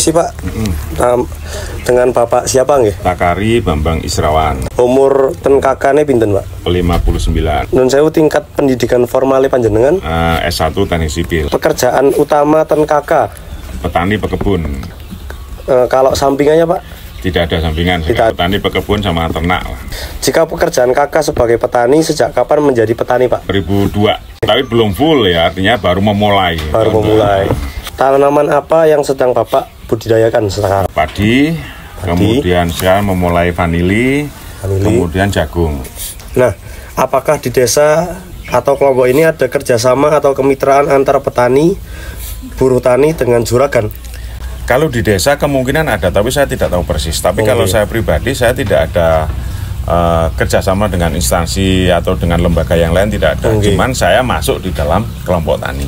Si Pak, dengan Bapak siapa nggih? Takari Bambang Israwan. Umur ten kakane pinten, Pak? 59. Nun sewu tingkat pendidikan formale panjenengan? S1 Teknik Sipil. Pekerjaan utama ten kakak? Petani pekebun. Kalau sampingannya, Pak? Tidak ada sampingan. Petani pekebun sama ternak lah. Jika pekerjaan kakak sebagai petani, sejak kapan menjadi petani, Pak? 2002. Tapi belum full ya, artinya baru memulai. Baru memulai. Tanaman apa yang sedang Bapak budidayakan sekarang? Padi, kemudian sekarang memulai vanili, kemudian jagung. Nah, apakah di desa atau kelompok ini ada kerjasama atau kemitraan antara petani, buruh tani dengan juragan? Kalau di desa kemungkinan ada, tapi saya tidak tahu persis. Tapi kalau saya pribadi, saya tidak ada kerjasama dengan instansi atau dengan lembaga yang lain, tidak ada. Cuman saya masuk di dalam kelompok tani.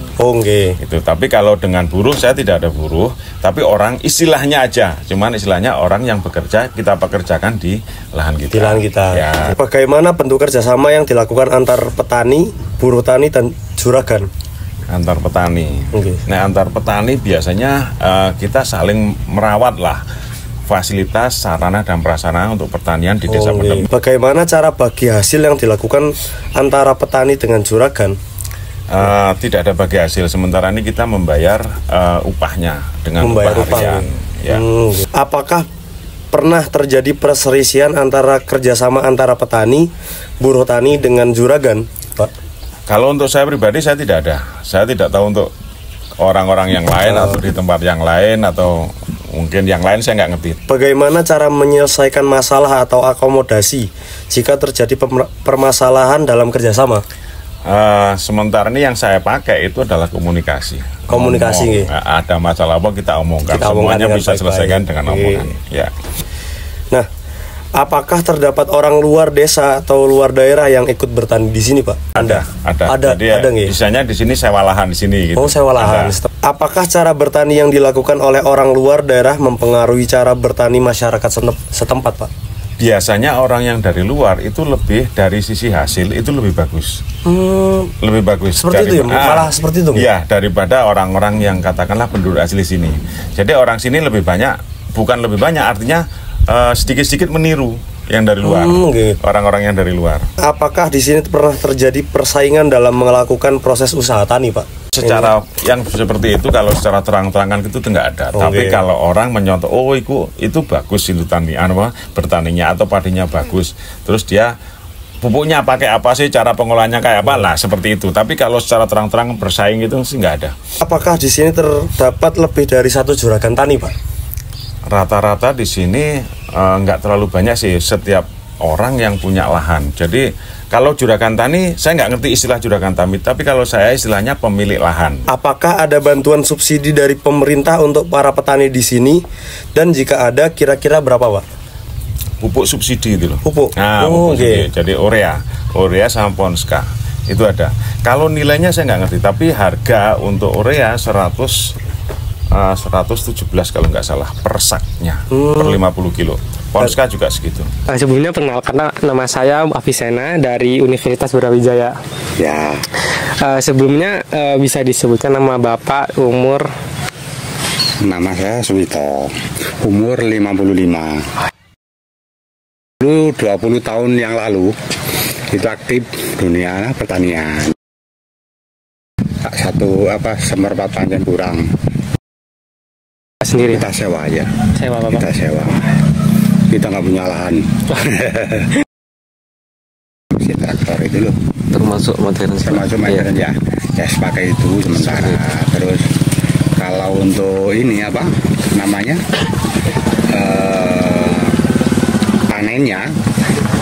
Itu. Tapi kalau dengan buruh, saya tidak ada buruh. Tapi orang istilahnya aja. Cuman istilahnya orang yang bekerja, kita pekerjakan di lahan kita. Di lahan kita. Ya. Bagaimana bentuk kerjasama yang dilakukan antar petani, buruh tani, dan juragan? Antar petani. Nah, antar petani biasanya kita saling merawat lah fasilitas, sarana dan prasarana untuk pertanian di desa Pendem. Bagaimana cara bagi hasil yang dilakukan antara petani dengan juragan? Tidak ada bagi hasil. Sementara ini kita membayar upahnya dengan upah harian. Ya. Apakah pernah terjadi perselisihan antara kerjasama antara petani, buruh tani dengan juragan, Pak? Kalau untuk saya pribadi, saya tidak ada. Saya tidak tahu untuk orang-orang yang lain atau di tempat yang lain atau mungkin yang lain, saya nggak ngerti. Bagaimana cara menyelesaikan masalah atau akomodasi jika terjadi permasalahan dalam kerjasama? Sementara ini yang saya pakai itu adalah komunikasi. Komunikasi. Ada masalah apa kita omongkan. Semuanya bisa selesaikan dengan omongan. Ya. Nah, apakah terdapat orang luar desa atau luar daerah yang ikut bertani di sini, Pak? Ada. Jadi ada nggih? Misalnya di sini sewa lahan di sini. Gitu. Oh, sewa lahan. Apakah cara bertani yang dilakukan oleh orang luar daerah mempengaruhi cara bertani masyarakat setempat, Pak? Biasanya orang yang dari luar itu lebih dari sisi hasil itu lebih bagus. Lebih bagus. Seperti itu ya? Malah seperti itu? Iya, daripada orang-orang yang katakanlah penduduk asli sini. Jadi orang sini lebih banyak, bukan lebih banyak, artinya sedikit-sedikit meniru yang dari luar, orang-orang yang dari luar. Apakah di sini pernah terjadi persaingan dalam melakukan proses usaha tani, Pak? Secara yang seperti itu, kalau secara terang-terangan itu nggak ada. Tapi kalau orang menyontoh, oh itu bagus itu bertaninya atau padinya bagus, terus dia pupuknya pakai apa sih, cara pengolahannya kayak apa lah, seperti itu. Tapi kalau secara terang-terang bersaing itu sih nggak ada. Apakah di sini terdapat lebih dari satu juragan tani, Pak? Rata-rata di sini nggak terlalu banyak sih, setiap orang yang punya lahan. Jadi kalau juragan tani, saya nggak ngerti istilah juragan tani, tapi kalau saya istilahnya pemilik lahan. Apakah ada bantuan subsidi dari pemerintah untuk para petani di sini? Dan jika ada, kira-kira berapa, Pak? Pupuk subsidi itu loh. Pupuk? Nah, pupuk subsidi. Jadi urea sama Ponska itu ada. Kalau nilainya saya nggak ngerti, tapi harga untuk urea 117 kalau nggak salah per saknya, per 50 kilo. Ponska juga segitu. Sebelumnya perkenalkan, nama saya Afisena dari Universitas Brawijaya. Ya. Sebelumnya bisa disebutkan nama Bapak, umur? Nama saya Suwito, umur 55. Dulu 20 tahun yang lalu itu aktif dunia pertanian. Semerpat panjang kurang. Sendiri? Kita sewa aja. Sewa, Bapak? Kita sewa. Kita nggak punya lahan. Si traktor itu loh. Termasuk modern ya. Ya pakai itu sementara. Terus kalau untuk ini apa namanya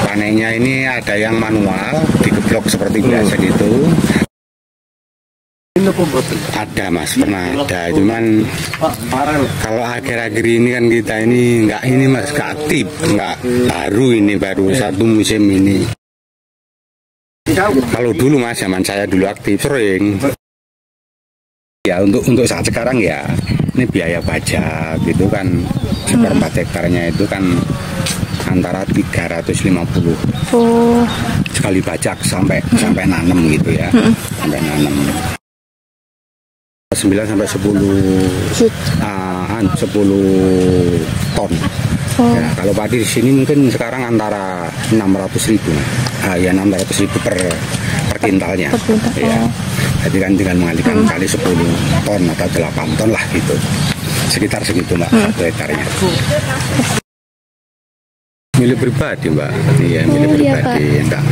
panennya ini ada yang manual, digeblok seperti biasa gitu. Ada Mas, pernah ada, cuman kalau akhir-akhir ini kan kita ini nggak aktif, nggak baru satu musim ini. Kalau dulu Mas, zaman saya dulu aktif sering. Ya untuk saat sekarang ya ini biaya pajak gitu kan, seperempat hektarnya itu kan antara 350 sekali pajak sampai nanem gitu ya, sampai nanem. 9 sampai 10 cuma 10 ton. Ya, kalau padi di sini mungkin sekarang antara 600.000. Ya 600.000 per kintalnya. Ya. Jadi kan tinggal mengalihkan kali 10 ton atau 8 ton lah gitu. Sekitar segitu Mbak, 1 hektarnya. Milik pribadi Mbak. Iya, milik pribadi. Enggak.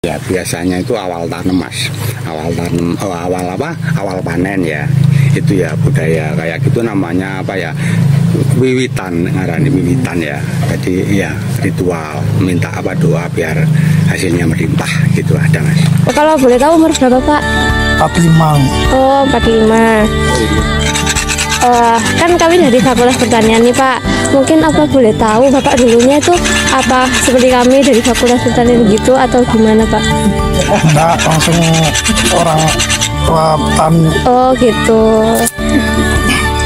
Ya biasanya itu awal tanam Mas, awal panen ya, itu ya budaya kayak gitu namanya apa ya, wiwitan, ngarani wiwitan ya. Jadi ya ritual minta apa doa biar hasilnya melimpah gitu ada Mas. Kalau boleh tahu umur berapa Pak? 45. Oh 45. Kan kami dari Fakultas Pertanian nih Pak. Mungkin apa boleh tahu Bapak dulunya itu apa seperti kami dari Fakultas Pertanian gitu atau gimana Pak? Enggak, langsung orang petani. Oh gitu.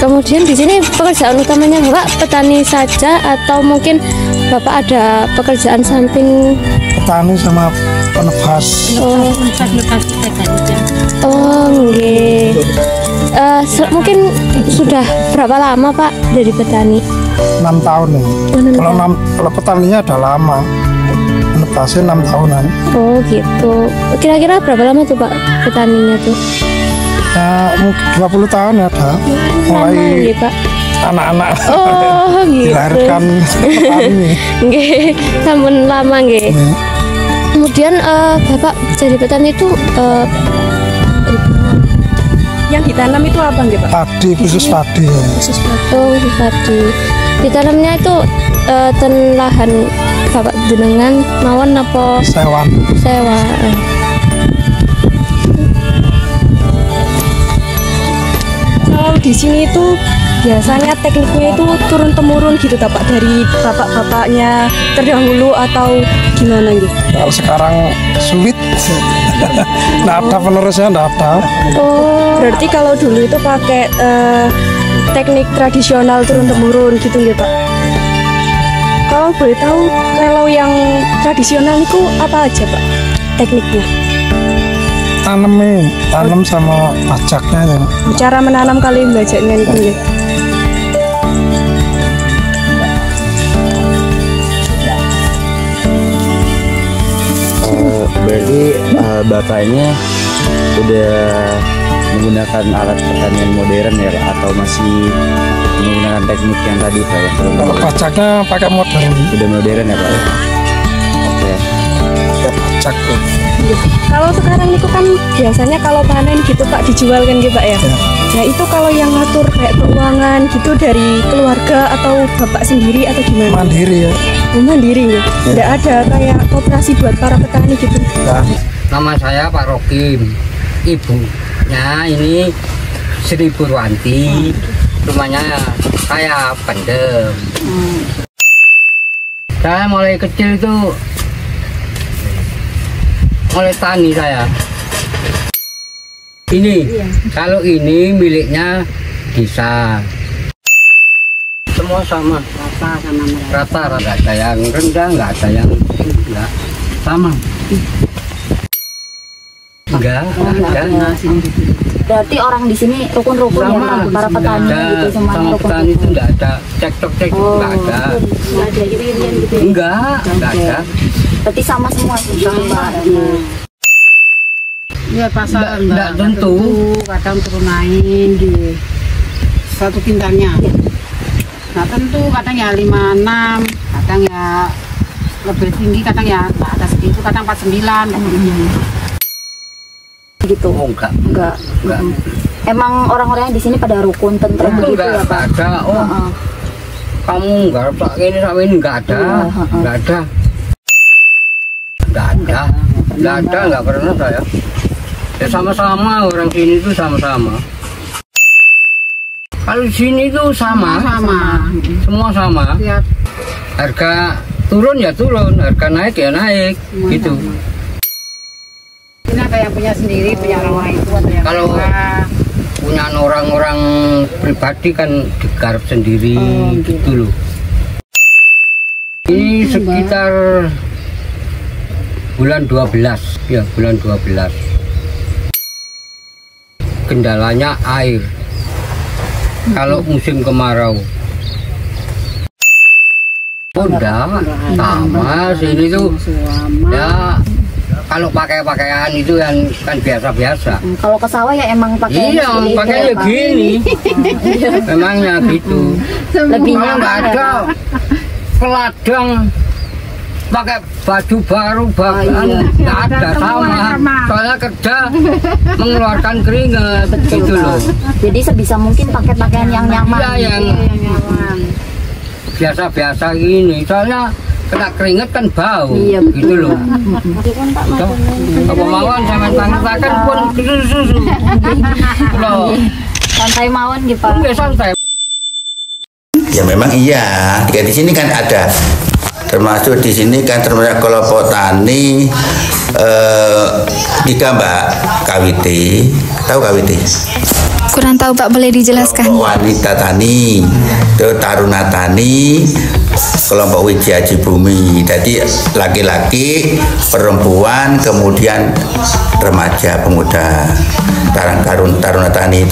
Kemudian di sini pekerjaan utamanya Bapak petani saja atau mungkin Bapak ada pekerjaan samping? Petani sama penebas. Oh, nggih. Mungkin sudah berapa lama Pak dari petani? 6 tahun nih. Kalau petaninya udah lama. Penebasnya 6 tahunan. Oh gitu. Kira-kira berapa lama tuh Pak petaninya tuh? Ya mungkin 20 tahun ya ada. Mulai lama, nggih, Pak. Anak-anak Oh gitu. dilahirkan petani. Nggih, sampun lama nggih. Kemudian Bapak jadi petani itu yang ditanam itu apa nggih Pak? Padi, khusus padi ya. oh khusus padi. Ditanamnya itu ten lahan Bapak jenengan mawon apa Sewan. sewa? Kalau di sini itu biasanya tekniknya itu turun temurun gitu Pak, dari bapak-bapaknya terdahulu atau gimana gitu? Kalau sekarang sulit. Nggak ada penerusnya, nggak ada. Oh, berarti kalau dulu itu pakai teknik tradisional turun temurun gitu ya Pak? Kalau boleh tahu, kalau yang tradisional itu apa aja Pak tekniknya? Tanam sama pajaknya ya. Cara menanam kali belajarnya itu ya? Berarti bapaknya udah menggunakan alat pertanian modern ya Pak? Atau masih menggunakan teknik yang tadi Pak ya? Kalau pajaknya pakai modern. Udah modern ya Pak? Oke. Pajak tuh. Kalau sekarang itu kan biasanya kalau panen gitu Pak dijual kan gitu Pak ya? Nah itu kalau yang ngatur kayak keuangan gitu dari keluarga atau Bapak sendiri atau gimana? Mandiri ya. Oh, mandiri ya? Nggak ada kayak koperasi buat para petani gitu? Nah, Nama saya Pak Rokim, ibunya ini Sri Purwanti, rumahnya saya Pendem. Saya mulai kecil itu oleh tani saya. Ini, kalau ini miliknya desa. Semua sama. Rata, nggak ada yang rendah, nggak ada yang enggak. Sama. Enggak ada. Berarti orang di sini rukun-rukun ya Pak? Para petani gitu semuanya sama rukun. petani itu enggak ada cekcok enggak ada. Nggak ada iri-irian gitu. Enggak ada. Berarti sama semua sama. Ya pasaran Enggak tentu. Kadang turun naik di satu kintalnya. Nah tentu kadang ya 56, kadang ya lebih tinggi, kadang ya nggak ada segitu, kadang 49. Gitu. Oh, enggak. Emang orang-orang di sini pada rukun tentrem begitu ya Pak? Enggak ada. Oh. Kamu enggak Pak ini sama ini enggak ada. Enggak ada. Enggak pernah saya. Ya sama-sama orang sini itu sama-sama. Kalau di sini itu sama. Semua sama. Tiap Harga turun ya turun, harga naik ya naik, gitu. ini ada yang punya sendiri, punya orang itu ada yang Kalau punya orang-orang pribadi kan digarap sendiri, gitu loh. Ini sekitar bulan 12, ya bulan 12. Kendalanya air. kalau musim kemarau. Udah sama sini tuh ya kalau pakai pakaian itu kan biasa-biasa. Kalau ke sawah ya emang pakai. Iya, pakainya gini. Memangnya gitu. Lebih nyaman. Nggak ada ke ladang pakai baju baru bahkan nggak ada sama. Soalnya kerja mengeluarkan keringat gitu loh. Jadi sebisa mungkin pakai pakaian yang nyaman. Iya, yang nyaman. Biasa-biasa gini. Soalnya kena keringat kan bau, gitu loh. Apa mawon sama tangan pun susu. Loh, santai mawon gitu Pak. Enggak santai. Ya memang iya. Di sini kan ada, termasuk di sini kan termasuk kelompok tani 3 Mbak, KWT. Tahu KWT? Kurang tahu Pak, boleh dijelaskan? Kelompok wanita tani, terus taruna tani, kelompok Wiji Haji Bumi. Jadi laki-laki, perempuan, kemudian remaja, pemuda. Taruna tani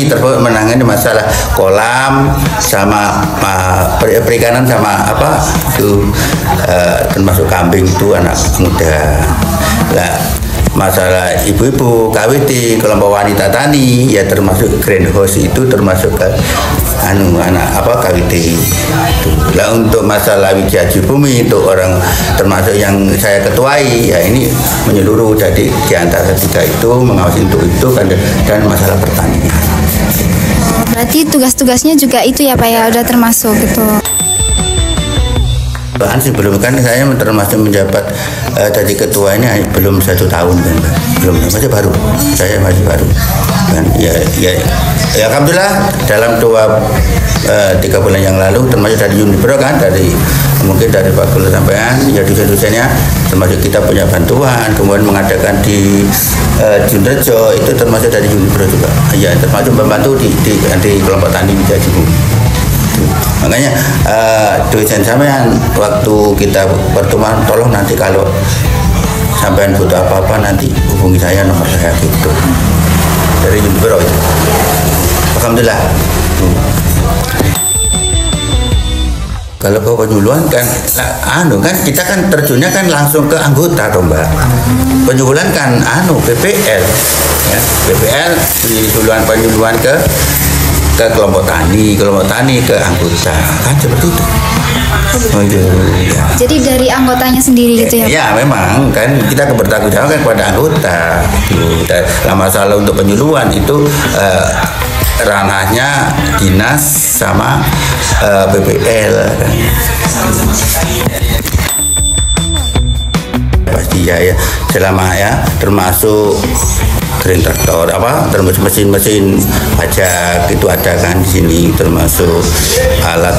tersebut menangani masalah kolam sama perikanan sama apa itu termasuk kambing itu anak muda. Nah, masalah ibu-ibu KWT kelompok wanita tani ya termasuk greenhouse itu termasuk ke anak apa KWT itu. Nah, untuk masalah Wiji Haji Bumi itu orang termasuk yang saya ketuai ya ini menyeluruh, jadi di antara 3 itu mengawasi untuk itu kan, dan masalah pertanian. Berarti tugas-tugasnya juga itu ya Pak ya, udah termasuk gitu. Bahkan sebelum kan saya termasuk menjabat jadi ketua ini belum 1 tahun kan, belum, masih baru, saya masih baru kan. Ya alhamdulillah dalam 3 bulan yang lalu termasuk dari Unipro kan, dari mungkin dari Pak Gula sampean ya dosen-dosennya termasuk kita punya bantuan, kemudian mengadakan di Junrejo itu termasuk dari Unipro juga ya, termasuk membantu di kelompok tani Wiji Haji Bumi. Makanya dosen sampean waktu kita pertemuan, tolong nanti kalau sampean butuh apa-apa nanti hubungi saya, nomor saya gitu, dari Unipro itu. Alhamdulillah. Kalau ke penyuluhan kan, kan kita kan terjunnya kan langsung ke anggota dong Mbak. Penyuluhan kan PPL, ya, PPL penyuluhan ke kelompok tani ke anggota kan seperti itu. Ya. Jadi dari anggotanya sendiri gitu ya? Ya memang kan kita bertanggung-jawaban kepada anggota. Nah, masalah untuk penyuluhan itu ranahnya dinas sama PPL kan. Pasti ya selama ya termasuk green traktor termasuk mesin-mesin pajak itu ada kan di sini, termasuk alat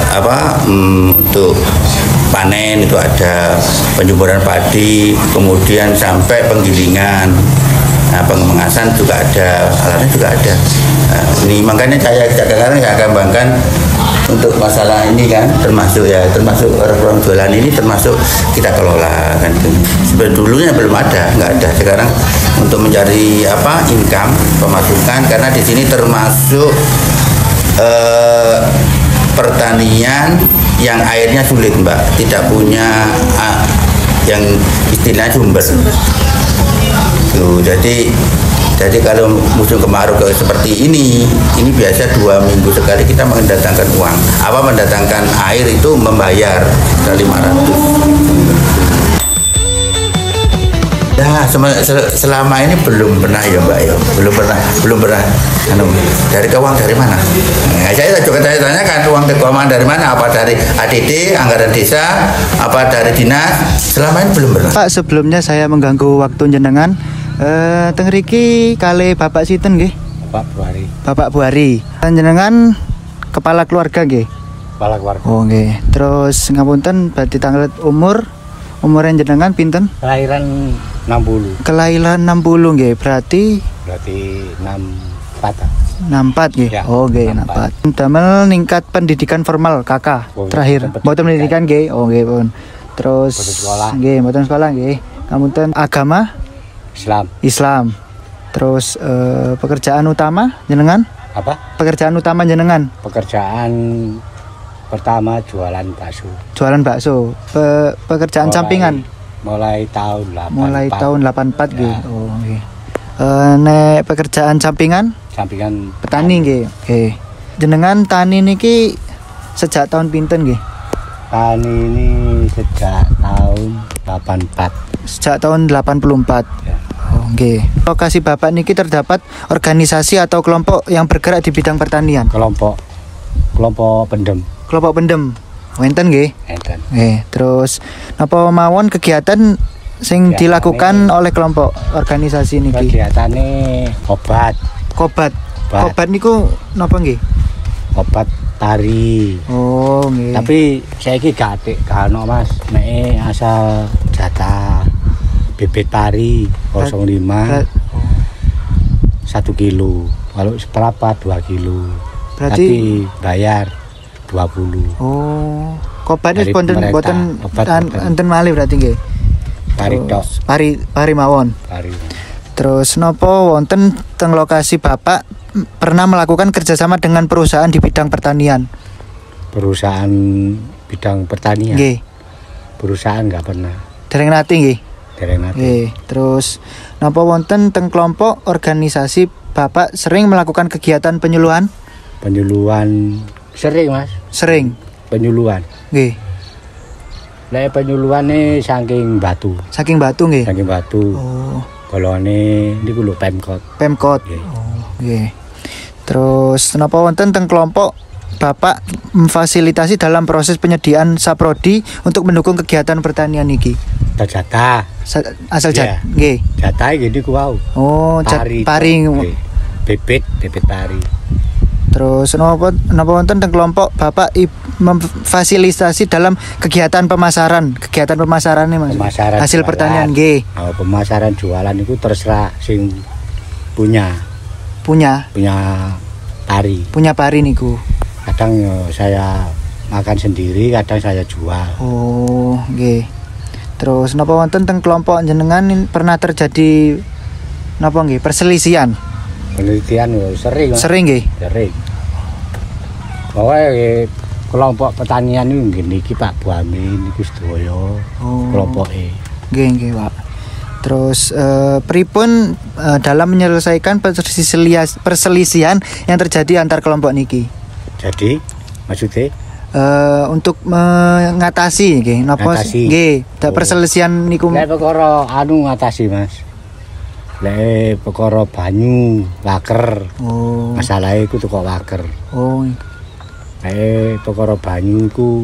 untuk panen itu ada, penjempuran padi, kemudian sampai penggilingan. Nah, pengasan juga ada, alatnya juga ada. Nah, ini makanya saya sekarang saya kembangkan untuk masalah ini kan, termasuk orang jualan ini termasuk kita kelola kan. Dulunya belum ada, nggak ada. Sekarang untuk mencari income, pemasukan, karena di sini termasuk pertanian yang airnya sulit Mbak, tidak punya yang istilahnya sumber. Jadi kalau musim kemarau seperti ini biasa 2 minggu sekali kita mendatangkan uang. Mendatangkan air itu membayar 500. Ya selama ini belum pernah ya Mbak ya, belum pernah. Dari uang dari mana? Nah, saya juga tanyakan uang keuangan dari mana? Apa dari ADD, anggaran desa, apa dari dinas? Selama ini belum pernah. Pak, sebelumnya saya mengganggu waktu jenengan. Teng riki kali Bapak sinten nggih? Bapak Buari. Jenengan kepala keluarga nggih? Kepala keluarga. Oh nggih. Terus ngapunten berarti tanggal umurnya jenengan pinten? Kelahiran 60. Kelahiran 60 nggih. Berarti 64 nggih. Ya, oh nggih 64. Damel ningkat pendidikan formal kakak terakhir. Mboten pendidikan nggih. Oh nggih pun. Terus nggih mboten sekolah nggih. Ngapunten agama? Islam. Terus pekerjaan utama jenengan? Apa? Pekerjaan utama jenengan? Pekerjaan pertama jualan bakso. Jualan bakso. Pekerjaan sampingan? Mulai tahun 84. Mulai tahun 84 nggih. Oh nggih. Nek pekerjaan sampingan? Sampingan petani nggih. Oke. Jenengan tani niki sejak tahun pinten nggih? Tani ini sejak tahun 84. Sejak tahun 84. Ya. Oh nggih. Lokasi Bapak niki terdapat organisasi atau kelompok yang bergerak di bidang pertanian? Kelompok pendem. Kelompok pendem. Wenten nggih? Wenten. Terus napa mawon kegiatan sing dilakukan oleh kelompok organisasi niki? Kegiatane obat. Obat niku napa nggih? Obat tari. Oh nggih. Tapi saiki gak ono Mas, nek asal jatah bibit pari 05 1 kilo. Kalau seperempat 2 kilo. Berarti bayar 20. Oh. Obat wis boten obat enten malih berarti nggih. Pari tok. Pari mawon. Terus nopo wonten teng lokasi Bapak pernah melakukan kerjasama dengan perusahaan di bidang pertanian? Perusahaan bidang pertanian? Nggih. Perusahaan nggak pernah. Dereng nate nggih. Dereng nate. Nggih. Terus nopo wonten teng kelompok organisasi Bapak sering melakukan kegiatan penyuluhan? Penyuluhan sering Mas. Sering. Penyuluhan. Nggih. Nek penyuluhan nih saking Batu. Saking Batu nggih. Saking Batu. Oh. Golone niku lho Pemkot. Pemkot. Oh, nggih. Terus napa wonten teng kelompok Bapak memfasilitasi dalam proses penyediaan saprodi untuk mendukung kegiatan pertanian niki? Jatah. Asal jatah. Nggih. Jatah gini ku wau. Oh, pari. Bibit pari. Terus napa wonten teng kelompok Bapak memfasilitasi dalam kegiatan pemasaran nih Mas. Pemasaran hasil jualan. Pertanian nggih. Oh, pemasaran jualan itu terserah sing punya pari niku. Kadang saya makan sendiri, kadang saya jual. Oh, nggih. Terus napa wonten teng kelompok jenengan pernah terjadi napa nggih perselisihan? Penelitian sering. Sering nggih. Sering. Pokoknya kelompok pertanian ini niki Pak Bu Amin niku sedaya kelompoke. Nggih, Pak. Terus pripun dalam menyelesaikan perselisihan yang terjadi antar kelompok niki? Jadi maksudnya untuk mengatasi nggih napa nggih perselisihan niku. Lek perkara ngatasi Mas. Lek perkara banyu laker. Oh. Masalahe iku teko laker. Oh. Lek perkara banyu iku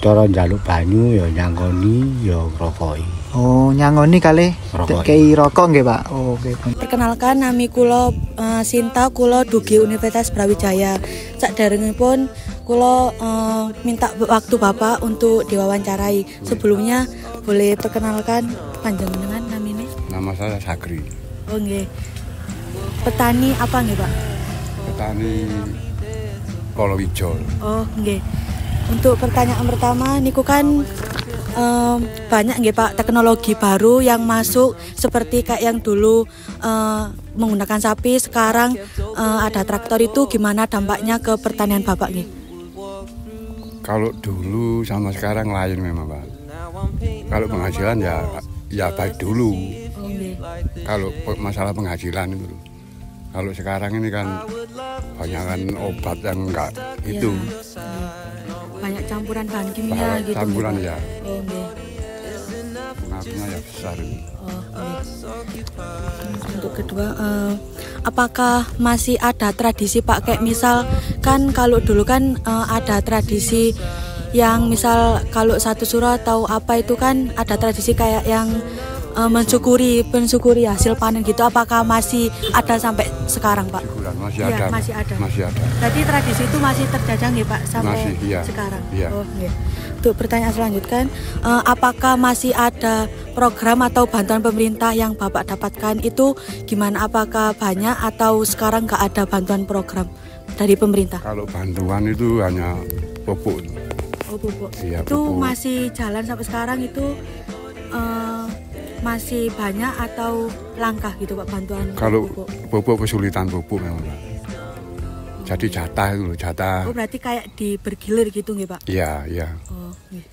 cara njaluk banyu ya nyangoni ya ngrokoki. Oh, nyangoni kalih kei rokok nggih, Pak. Oh, nggih. Perkenalkan nami kula Sinta, kula dugi Universitas Brawijaya. Saderengipun kula minta waktu Bapak untuk diwawancarai. Sebelumnya boleh perkenalkan panjenengan namine? Nama saya Sagri. Oh, nggih. Petani apa nggih, Pak? Petani Kolowija. Oh, nggih. Untuk pertanyaan pertama niku kan banyak nggih Pak teknologi baru yang masuk seperti kayak yang dulu menggunakan sapi, sekarang ada traktor, itu gimana dampaknya ke pertanian Bapak nggih? Kalau dulu sama sekarang lain memang Pak. Kalau penghasilan ya baik dulu. Kalau masalah penghasilan itu. Kalau sekarang ini kan banyakkan obat yang enggak itu. Banyak campuran bahan kimia gitu. Campuran ya. Oh, okay. Pengaruhnya ya besar. Oh, okay. Untuk kedua, apakah masih ada tradisi Pak kayak misal kan kalau dulu kan ada tradisi yang misal kalau satu surah atau apa itu kan ada tradisi kayak yang mensyukuri hasil panen gitu, apakah masih ada sampai sekarang Pak? Masih ya, ada. Masih ada. Berarti tradisi itu masih terjajah nggih Pak sampai masih, iya. Sekarang? Iya. Oh, iya. Untuk pertanyaan selanjutnya, apakah masih ada program atau bantuan pemerintah yang Bapak dapatkan itu gimana? Apakah banyak atau sekarang nggak ada bantuan program dari pemerintah? Kalau bantuan itu hanya pupuk. Oh, pupuk. Iya, itu pupuk. masih jalan sampai sekarang itu masih banyak atau langkah gitu Pak bantuan? Kalau pupuk kesulitan pupuk memang. Jadi jatah itu loh, jatah. Oh, berarti kayak bergilir gitu nggih, Pak? Iya, iya. Oh, nggih.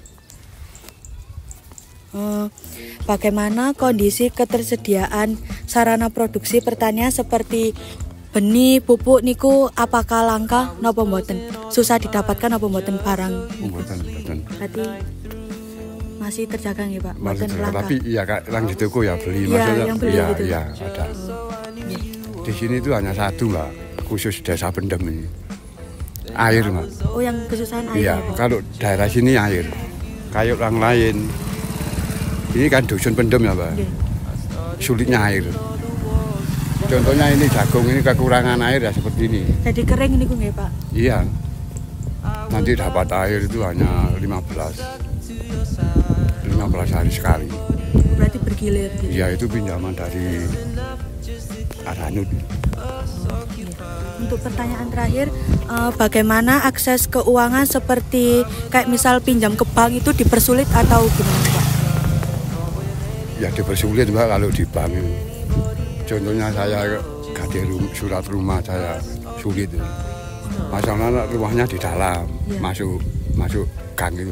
Bagaimana kondisi ketersediaan sarana produksi pertanian seperti benih, pupuk niku apakah langka napa mboten? Susah didapatkan apa mboten barang? Mboten. Berarti masih terjaga nggih, Pak? Masih terjaga, langka. tapi iya yang di toko ya beli, Iya, maksudnya yang beli iya, gitu. iya ada. Di sini tuh hanya satu Mbak, khusus desa Pendem ini. Air Mbak. Oh, yang kesusahan air. Iya, kalau daerah sini air. Kayak orang lain. Ini kan dusun Pendem ya Mbak. Sulitnya air. Contohnya ini jagung ini kekurangan air ya seperti ini. Jadi kering ini nggih, Pak? Iya. Nanti dapat air itu hanya 15 hari sekali. Berarti bergilir gitu. Iya, itu pinjaman dari Aranut. Untuk pertanyaan terakhir, bagaimana akses keuangan seperti kayak misal pinjam ke bank itu dipersulit atau gimana, Pak? Ya dipersulit Mbak kalau di bank ini. Contohnya saya ganti surat rumah saya sulit. Masalahnya rumahnya di dalam, masuk gang itu.